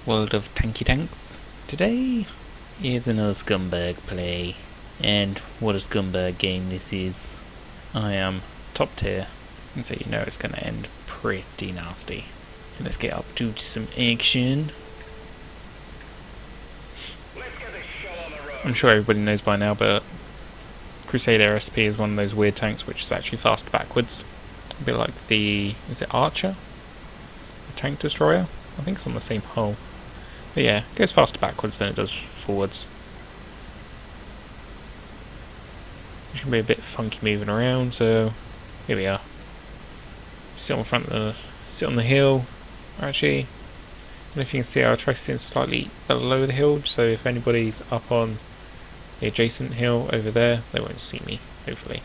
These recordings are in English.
World of Tanky Tanks. Today is another scumbag play, and what a scumbag game this is. I am top tier, and so you know it's going to end pretty nasty. So let's get up to some action. I'm sure everybody knows by now, but Crusader SP is one of those weird tanks which is actually fast backwards. A bit like the, is it Archer? The tank destroyer? I think it's on the same hull. But yeah, it goes faster backwards than it does forwards. It can be a bit funky moving around, so here we are. Sit on the hill. Actually, and if you can see, I'll try sitting slightly below the hill, so if anybody's up on the adjacent hill over there, they won't see me, hopefully.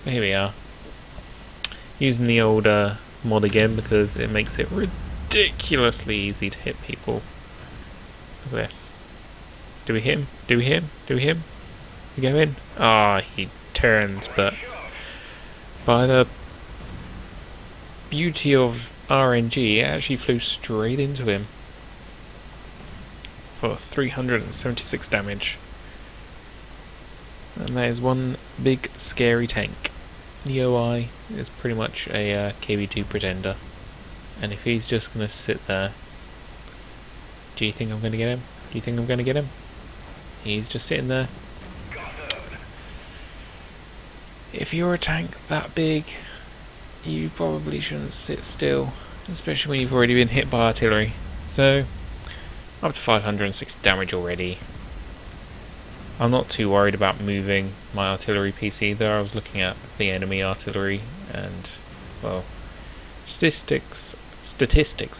But here we are. Using the old mod again because it makes it ridiculously easy to hit people. Look at this. Do we hit him? Do we hit him? Do we hit him? We go in? Ah, he turns, but by the beauty of RNG, it actually flew straight into him for 376 damage. And that is one big scary tank. The OI is pretty much a KB2 pretender. And if he's just going to sit there, do you think I'm going to get him? Do you think I'm going to get him? He's just sitting there. If you're a tank that big, you probably shouldn't sit still, especially when you've already been hit by artillery. So, up to 560 damage already. I'm not too worried about moving my artillery piece either. I was looking at the enemy artillery and, well, statistics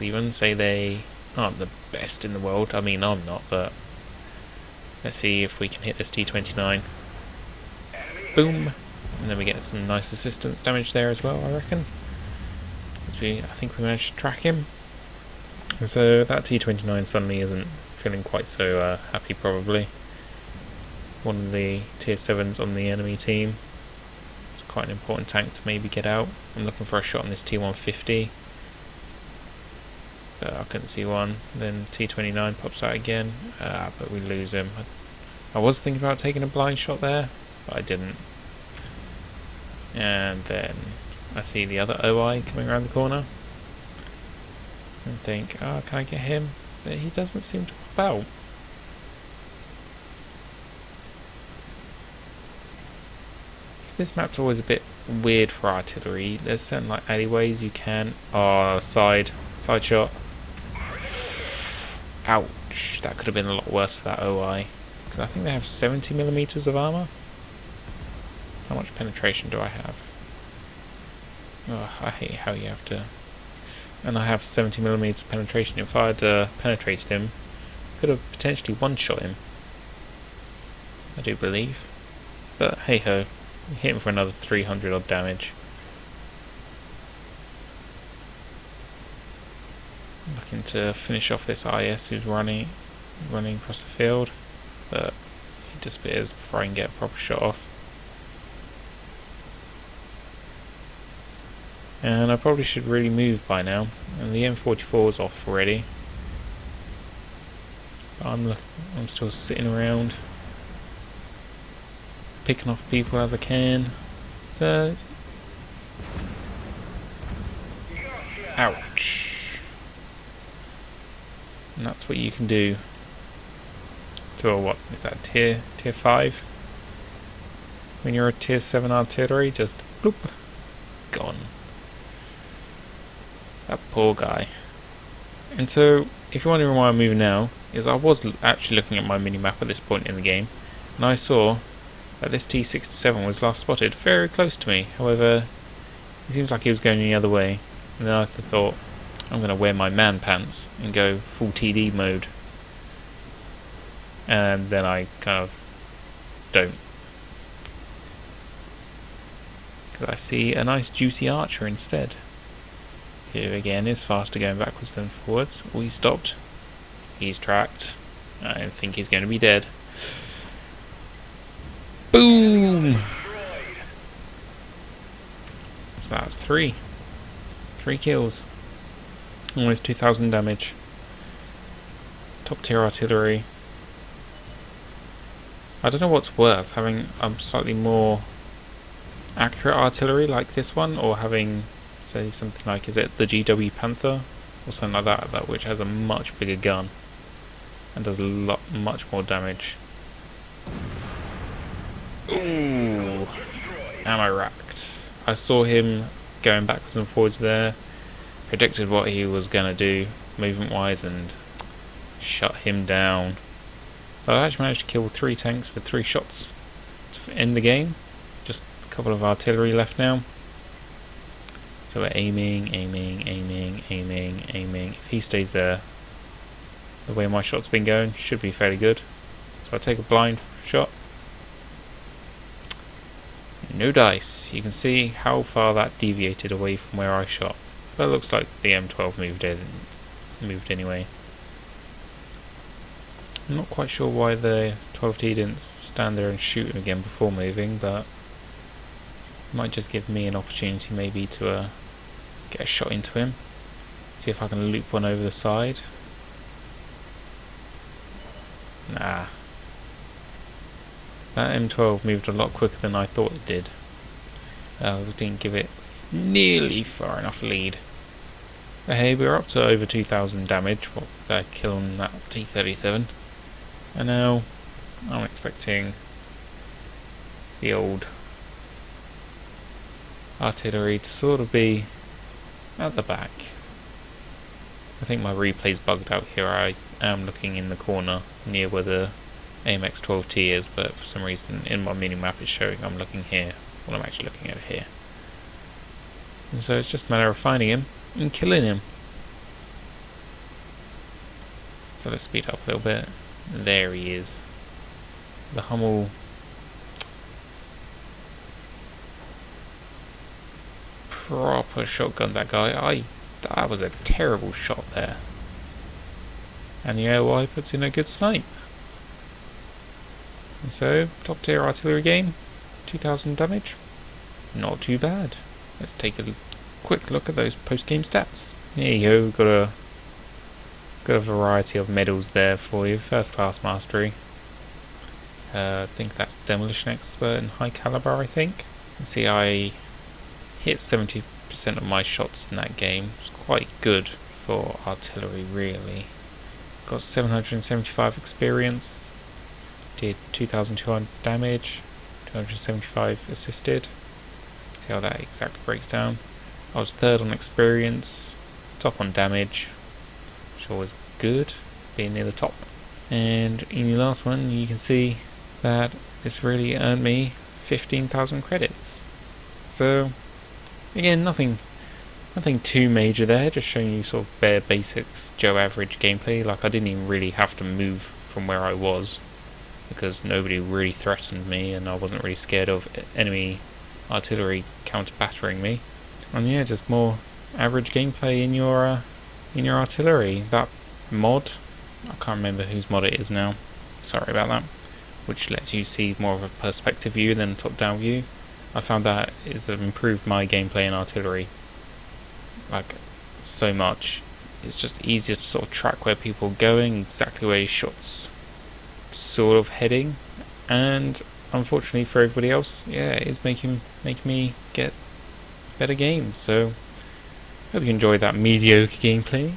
even say they aren't the best in the world. I mean, I'm not, but let's see if we can hit this T-29. Boom! And then we get some nice assistance damage there as well, I reckon. I think we managed to track him. And so that T-29 suddenly isn't feeling quite so happy, probably. One of the tier 7s on the enemy team. It's quite an important tank to maybe get out. I'm looking for a shot on this T-150. But I couldn't see one. Then T-29 pops out again, but we lose him. I was thinking about taking a blind shot there, but I didn't. And then I see the other OI coming around the corner and think, oh, can I get him? But he doesn't seem to pop out. So this map's always a bit weird for artillery. There's certain like alleyways you can. Oh, side shot. Ouch, that could have been a lot worse for that OI. Because I think they have 70mm of armour. How much penetration do I have? Oh, I hate how you have to... And I have 70mm penetration. If I had penetrated him, I could have potentially one-shot him. I do believe. But hey-ho, hit him for another 300 odd damage. Looking to finish off this IS who's running across the field, but he disappears before I can get a proper shot off. And I probably should really move by now, and the M44 is off already. But I'm still sitting around, picking off people as I can. So, ouch. And that's what you can do to a, what is that, tier 5? When you're a tier 7 artillery, just bloop, gone. That poor guy. And so, if you're wondering why I'm moving now, is I was actually looking at my mini-map at this point in the game, and I saw that this T-67 was last spotted very close to me. However, it seems like he was going the other way, and then I thought, I'm going to wear my man pants and go full TD mode. And then I kind of don't. Because I see a nice juicy archer instead. Who again is faster going backwards than forwards. Oh, he stopped. He's tracked. I think he's going to be dead. Boom! So that's 3 kills. Almost 2,000 damage. top tier artillery. I don't know what's worse, having slightly more accurate artillery like this one, or having, say, something like, is it the GW Panther or something like that, which has a much bigger gun and does much more damage. Ooh, am I racked? I saw him going backwards and forwards there, predicted what he was gonna do movement wise, and shut him down. So I actually managed to kill 3 tanks with 3 shots to end the game. Just a couple of artillery left now. So we're aiming. If he stays there, the way my shot's been going, should be fairly good. So I take a blind shot. No dice. You can see how far that deviated away from where I shot. But it looks like the M12 moved anyway. I'm not quite sure why the 12T didn't stand there and shoot him again before moving, but it might just give me an opportunity maybe to get a shot into him. See if I can loop one over the side. Nah. That M12 moved a lot quicker than I thought it did. We didn't give it nearly far enough lead. But hey, we're up to over 2,000 damage, what they're killing that T-37. And now I'm expecting the old artillery to sort of be at the back. I think my replay's bugged out here. I am looking in the corner near where the AMX 12T is, but for some reason in my mini-map it's showing I'm looking here when I'm actually looking over here. And so it's just a matter of finding him and killing him. So let's speed up a little bit. There he is. The Hummel. Proper shotgun that guy. That was a terrible shot there. And the AOI puts in a good snipe. And so, top tier artillery game, 2,000 damage. Not too bad. Let's take a quick look at those post-game stats. There you go, got a variety of medals there for you. First class mastery. I think that's demolition expert and high caliber, I think. You see, I hit 70% of my shots in that game. It's quite good for artillery, really. Got 775 experience. Did 2,200 damage. 275 assisted. See how that exactly breaks down. I was third on experience. Top on damage. Always good, being near the top. And in the last one you can see that this really earned me 15,000 credits. So again, nothing too major there, just showing you sort of bare basics, Joe average gameplay. Like, I didn't even really have to move from where I was because nobody really threatened me and I wasn't really scared of enemy artillery counter battering me. And yeah, just more average gameplay in your artillery. That mod, I can't remember whose mod it is now, sorry about that, which lets you see more of a perspective view than top down view. I found that it's improved my gameplay in artillery like so much. It's just easier to sort of track where people are going, exactly where your shots sort of heading, and unfortunately for everybody else, yeah, it's making me get better games. So hope you enjoyed that mediocre gameplay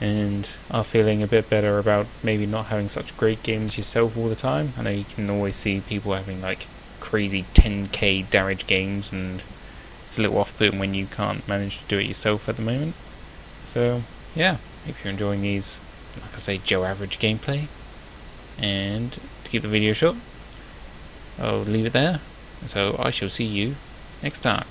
and are feeling a bit better about maybe not having such great games yourself all the time. I know you can always see people having like crazy 10k damage games, and it's a little off-putting when you can't manage to do it yourself at the moment. So yeah, hope you're enjoying these, like I say, Joe average gameplay. And to keep the video short, I'll leave it there. So I shall see you next time.